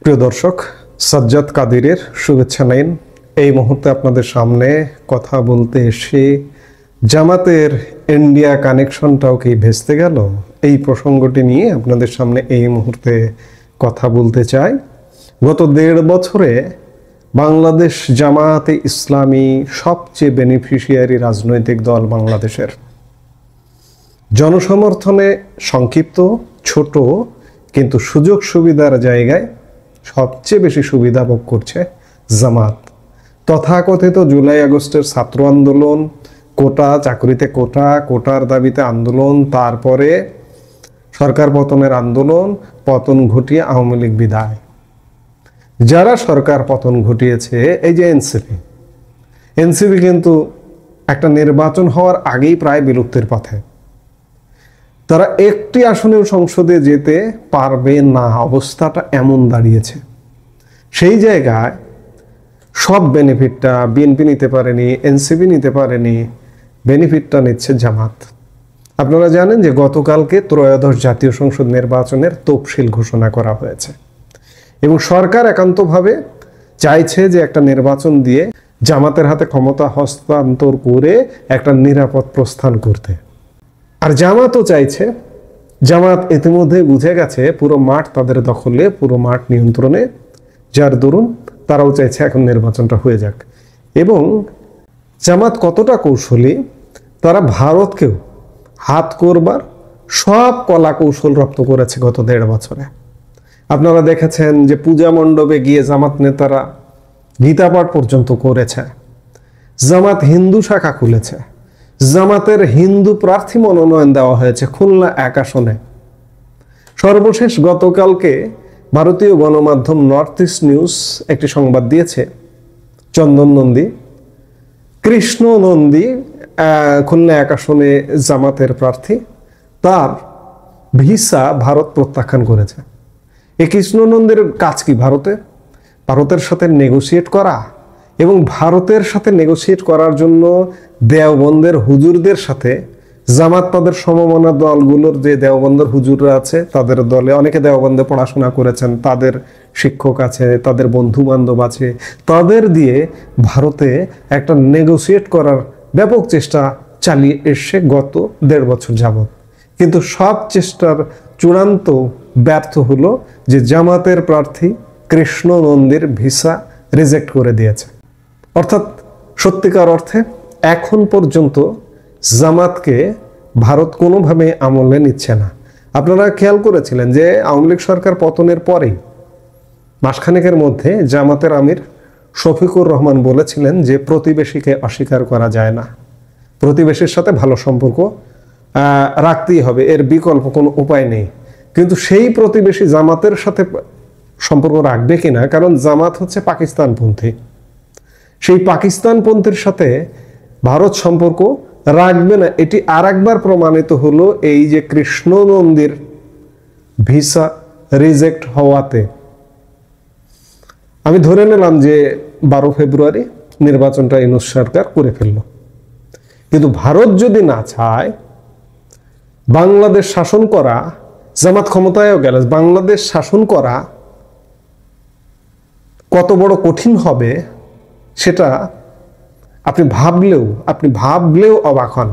প্রিয় দর্শক, সাজ্জাদ কাদিরের শুভেচ্ছা নিন। এই মুহূর্তে আপনাদের সামনে কথা বলতে এসে জামাতের ইন্ডিয়া কানেকশনটাও কি ভেস্তে গেল, এই প্রসঙ্গটি নিয়ে আপনাদের সামনে এই মুহূর্তে কথা বলতে চাই। গত 1.5 বছরে বাংলাদেশ জামাতে ইসলামী সবচেয়ে বেনিফিশিয়ারি রাজনৈতিক দল বাংলাদেশের। জনসমর্থনে সংক্ষিপ্ত, ছোট, কিন্তু সুযোগ সুবিধার জায়গায় সবচেয়ে বেশি সুবিধা ভোগ করছে জামাত। তথাকথিত জুলাই আগস্টের ছাত্র আন্দোলন, কোটা, চাকরিতে কোটা, কোটার দাবিতে আন্দোলন, তারপরে সরকার পতনের আন্দোলন, পতন ঘটিয়ে আওয়ামী লীগ বিদায়। যারা সরকার পতন ঘটিয়েছে, এই যে এনসিপি কিন্তু একটা নির্বাচন হওয়ার আগেই প্রায় বিলুপ্তির পথে। তারা একটি আসনেও সংসদে যেতে পারবে না, অবস্থাটা এমন দাঁড়িয়েছে। সেই জায়গায় সব বেনিফিটটা বিএনপি নিতে পারেনি, এনসিপি নিতে পারেনি, বেনিফিটটা নিচ্ছে জামাত। আপনারা জানেন যে গতকালকে ত্রয়োদশ জাতীয় সংসদ নির্বাচনের তফসিল ঘোষণা করা হয়েছে এবং সরকার একান্তভাবে চাইছে যে একটা নির্বাচন দিয়ে জামাতের হাতে ক্ষমতা হস্তান্তর করে একটা নিরাপদ প্রস্থান করতে। আর জামাতও চাইছে, জামাত ইতিমধ্যে বুঝে গেছে পুরো মাঠ তাদের দখলে, পুরো মাঠ নিয়ন্ত্রণে, যার দরুন তারাও চাইছে এখন নির্বাচনটা হয়ে যাক। এবং জামাত কতটা কৌশলী, তারা ভারতকেও হাত করবার সব কলা কৌশল রপ্ত করেছে গত 1.5 বছরে। আপনারা দেখেছেন যে পূজা মণ্ডপে গিয়ে জামাত নেতারা গীতাপাঠ পর্যন্ত করেছে। জামাত হিন্দু শাখা খুলেছে, জামাতের হিন্দু প্রার্থী মনোনয়ন দেওয়া হয়েছে খুলনা 1 আসনে। সর্বশেষ গতকালকে ভারতীয় গণমাধ্যম নর্থ ইস্ট নিউজ একটি সংবাদ দিয়েছে, চন্দন নন্দী, কৃষ্ণ নন্দী খুলনা 1 আসনে জামাতের প্রার্থী, তার ভিসা ভারত প্রত্যাখ্যান করেছে। এই কৃষ্ণ নন্দীর কাজ কি? ভারতের সাথে নেগোসিয়েট করা, এবং ভারতের সাথে নেগোসিয়েট করার জন্য দেওবন্দের হুজুরদের সাথে জামাত তাদের সমমনা দলগুলোর যে দেওবন্দের হুজুররা আছে তাদের দলে অনেকে দেওবন্দে পড়াশোনা করেছেন, তাদের শিক্ষক আছে, তাদের বন্ধু বান্ধব আছে, তাদের দিয়ে ভারতে একটা নেগোসিয়েট করার ব্যাপক চেষ্টা চালিয়ে এসে গত 1.5 বছর যাবৎ। কিন্তু সব চেষ্টার চূড়ান্ত ব্যর্থ হলো যে জামাতের প্রার্থী কৃষ্ণ নন্দীর ভিসা রিজেক্ট করে দিয়েছে। অর্থাৎ সত্যিকার অর্থে এখন পর্যন্ত জামাতকে ভারত কোনোভাবে আমলে নিচ্ছে না। আপনারা খেয়াল করেছিলেন যে আওয়ামী লীগ সরকার পতনের পরেই মাসখানেকের মধ্যে জামাতের আমির শফিকুর রহমান বলেছিলেন যে প্রতিবেশীকে অস্বীকার করা যায় না, প্রতিবেশীর সাথে ভালো সম্পর্ক রাখতেই হবে, এর বিকল্প কোনো উপায় নেই। কিন্তু সেই প্রতিবেশী জামাতের সাথে সম্পর্ক রাখবে কিনা, কারণ জামাত হচ্ছে পাকিস্তানপন্থী, সেই পাকিস্তানপন্থীর সাথে ভারত সম্পর্ক রাখবে না, এটি আরেকবার প্রমাণিত হলো এই যে কৃষ্ণ নন্দীর ভিসা রিজেক্ট হওয়াতে। আমি ধরে নিলাম যে 12 ফেব্রুয়ারি নির্বাচনটা ইউনূস সরকার করে ফেলল, কিন্তু ভারত যদি না চায় বাংলাদেশ শাসন করা, জামাত ক্ষমতায়ও গেলে বাংলাদেশ শাসন করা কত বড় কঠিন হবে সেটা আপনি ভাবলেও অবাক হন।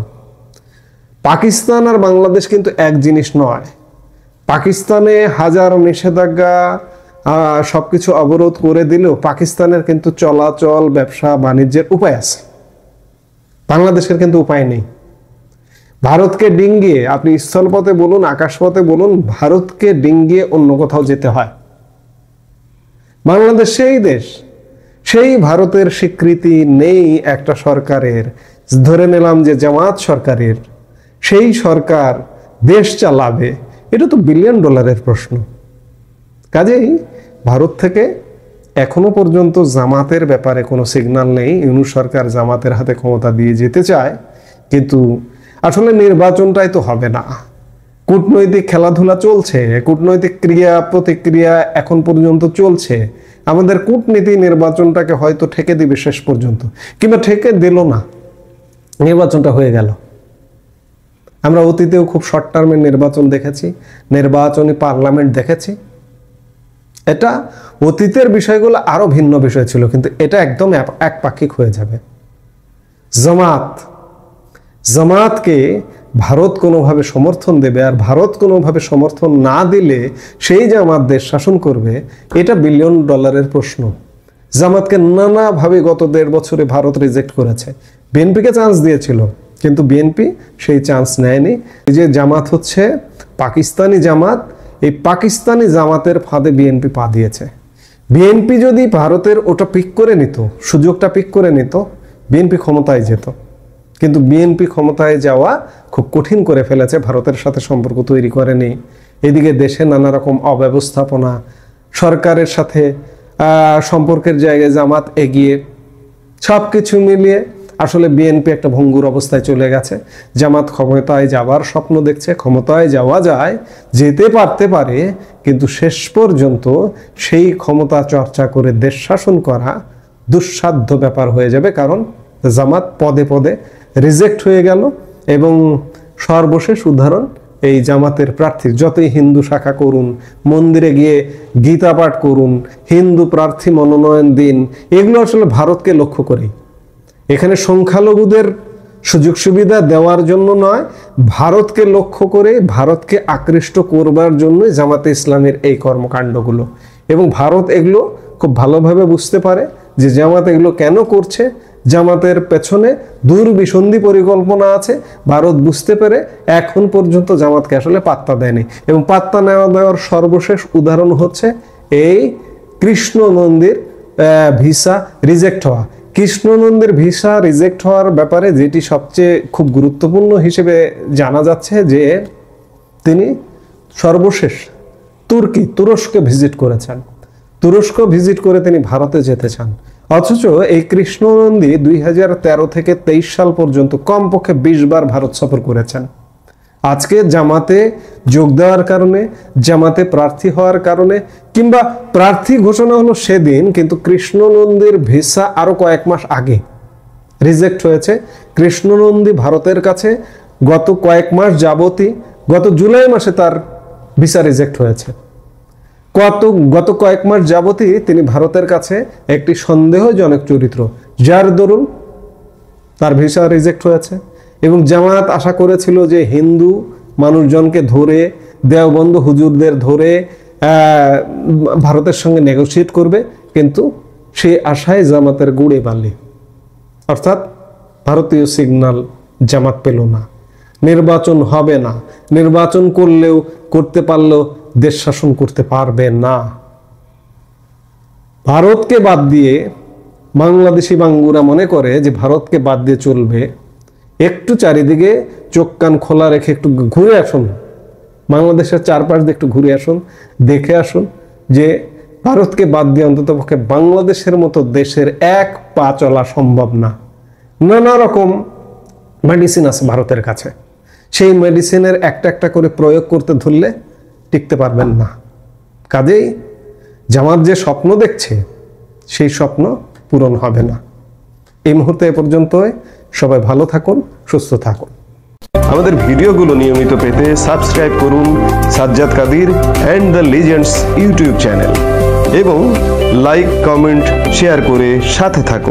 পাকিস্তান আর বাংলাদেশ কিন্তু এক জিনিস নয়। পাকিস্তানে হাজার নিষেধাজ্ঞা সবকিছু অবরোধ করে দিলেও পাকিস্তানের কিন্তু চলাচল, ব্যবসা বাণিজ্যের উপায় আছে, বাংলাদেশের কিন্তু উপায় নেই। ভারতকে ডিঙ্গিয়ে, আপনি স্থলপথে বলুন, আকাশপথে বলুন, ভারতকে ডিঙ্গিয়ে অন্য কোথাও যেতে হয়। বাংলাদেশ সেই দেশ, সেই ভারতের স্বীকৃতি নেই একটা সরকারের, ধরে নিলাম যে জামাত সরকারের, সেই সরকার দেশ চালাবে, এটা তো $1 বিলিয়ন প্রশ্ন। কাজেই ভারত থেকে এখনো পর্যন্ত জামাতের ব্যাপারে কোনো সিগন্যাল নেই। ইউনূস সরকার জামাতের হাতে ক্ষমতা দিয়ে যেতে চায়, কিন্তু আসলে নির্বাচনটাই তো হবে না। কূটনৈতিক খেলাধুলা চলছে, কূটনৈতিক ক্রিয়া প্রতিক্রিয়া এখন পর্যন্ত চলছে। আমাদের কূটনীতি নির্বাচনটাকে হয়তো ঠেকে দিবে শেষ পর্যন্ত, কিংবা ঠেকে দিল না, নির্বাচনটা হয়ে গেল। আমরা অতীতেও খুব শর্ট টার্মের নির্বাচন দেখেছি, নির্বাচনী পার্লামেন্ট দেখেছি। এটা অতীতের বিষয়গুলো আরো ভিন্ন বিষয় ছিল, কিন্তু এটা একদম একপাক্ষিক হয়ে যাবে। জামাতকে ভারত কোনোভাবে সমর্থন দেবে, আর ভারত কোনোভাবে সমর্থন না দিলে সেই জামাত দেশ শাসন করবে, এটা বিলিয়ন ডলারের প্রশ্ন। জামাতকে নানাভাবে গত 1.5 বছরে ভারত রিজেক্ট করেছে। বিএনপিকে চান্স দিয়েছিল, কিন্তু বিএনপি সেই চান্স নেয়নি। এই যে জামাত হচ্ছে পাকিস্তানি জামাত, এই পাকিস্তানি জামাতের ফাঁদে বিএনপি পা দিয়েছে। বিএনপি যদি ভারতের ওটা পিক করে নিত, সুযোগটা পিক করে নিত, বিএনপি ক্ষমতায় যেত। কিন্তু বিএনপি ক্ষমতায় যাওয়া খুব কঠিন করে ফেলেছে, ভারতের সাথে সম্পর্ক তৈরি করেনি। এদিকে দেশে নানা রকম অব্যবস্থাপনা, সরকারের সাথে সম্পর্কের জায়গায় জামাত এগিয়ে, সব কিছু মিলিয়ে আসলে বিএনপি একটা ভঙ্গুর অবস্থায় চলে গেছে। জামাত ক্ষমতায় যাওয়ার স্বপ্ন দেখছে, ক্ষমতায় যাওয়া যায়, যেতে পারতে পারে, কিন্তু শেষ পর্যন্ত সেই ক্ষমতা চর্চা করে দেশ শাসন করা দুঃসাধ্য ব্যাপার হয়ে যাবে, কারণ জামাত পদে পদে রিজেক্ট হয়ে গেল। এবং সর্বশেষ উদাহরণ এই জামাতের প্রার্থী, যতই হিন্দু শাখা করুন, মন্দিরে গিয়ে গীতা পাঠ করুন, হিন্দু প্রার্থী মনোনয়ন দিন, এগুলো আসলে ভারতকে লক্ষ্য করেই। এখানে সংখ্যালঘুদের সুযোগ সুবিধা দেওয়ার জন্য নয়, ভারতকে লক্ষ্য করে, ভারতকে আকৃষ্ট করবার জন্য জামাতে ইসলামের এই কর্মকাণ্ডগুলো। এবং ভারত এগুলো খুব ভালোভাবে বুঝতে পারে যে জামাত এগুলো কেন করছে, জামাতের পেছনে দুর্বিসন্ধি পরিকল্পনা আছে। ভারত বুঝতে পেরে এখন পর্যন্ত জামাতকে আসলে পাত্তা দেয়নি। এবং পাত্তা দেওয়ার সর্বশেষ উদাহরণ হচ্ছে এই কৃষ্ণ নন্দীর ভিসা রিজেক্ট হওয়া। কৃষ্ণ নন্দীর ভিসা রিজেক্ট হওয়ার ব্যাপারে যেটি সবচেয়ে খুব গুরুত্বপূর্ণ হিসেবে জানা যাচ্ছে যে তিনি সর্বশেষ তুরস্কে ভিজিট করেছেন। তুরস্ক ভিজিট করে তিনি ভারতে যেতে চান। অথচ এই কৃষ্ণ নন্দী 2013 থেকে 23 সাল পর্যন্ত কমপক্ষে 20 বার ভারত সফর করেছেন। আজকে জামাতে যোগ দেওয়ার কারণে, জামাতে প্রার্থী হওয়ার কারণে, কিংবা প্রার্থী ঘোষণা হলো সেদিন, কিন্তু কৃষ্ণ নন্দীর ভিসা আরো কয়েক মাস আগে রিজেক্ট হয়েছে। কৃষ্ণ নন্দী ভারতের কাছে গত কয়েক মাস যাবতই, গত জুলাই মাসে তার ভিসা রিজেক্ট হয়েছে। গত কয়েক মাস যাবতই তিনি ভারতের কাছে একটি সন্দেহজনক চরিত্র, যার দরুন তার ভিসা রিজেক্ট হয়েছে। এবং জামাত আশা করেছিল যে হিন্দু মানুষজনকে ধরে, দেওবন্দ হুজুরদের ধরে ভারতের সঙ্গে নেগোশিয়েট করবে, কিন্তু সেই আশায় জামাতের গুড়ে বালি, অর্থাৎ ভারতীয় সিগন্যাল জামাত পেল না। নির্বাচন হবে না, নির্বাচন করতে পারলেও দেশ শাসন করতে পারবে না। ভারতকে বাদ দিয়ে বাংলাদেশি বাঙ্গুরা মনে করে যে ভারতকে বাদ দিয়ে চলবে। একটু চারিদিকে চোখ কান খোলা রেখে একটু ঘুরে আসুন, বাংলাদেশের চারপাশ দিয়ে একটু ঘুরে আসুন, দেখে আসুন যে ভারতকে বাদ দিয়ে অন্ততপক্ষে বাংলাদেশের মতো দেশের এক পা চলা সম্ভব না। নানা রকম মেডিসিন আছে ভারতের কাছে, সেই মেডিসিনের একটা একটা করে প্রয়োগ করতে ধরলে টিকতে পারবেন না। কাজেই জামাত যে স্বপ্ন দেখছে সেই স্বপ্ন পূরণ হবে না। এই মুহূর্তে এ পর্যন্ত। সবাই ভালো থাকুন, সুস্থ থাকুন। আমাদের ভিডিওগুলো নিয়মিত পেতে সাবস্ক্রাইব করুন Sajjad Kadir and the legends YouTube channel এবং লাইক, কমেন্ট, শেয়ার করে সাথে থাকুন।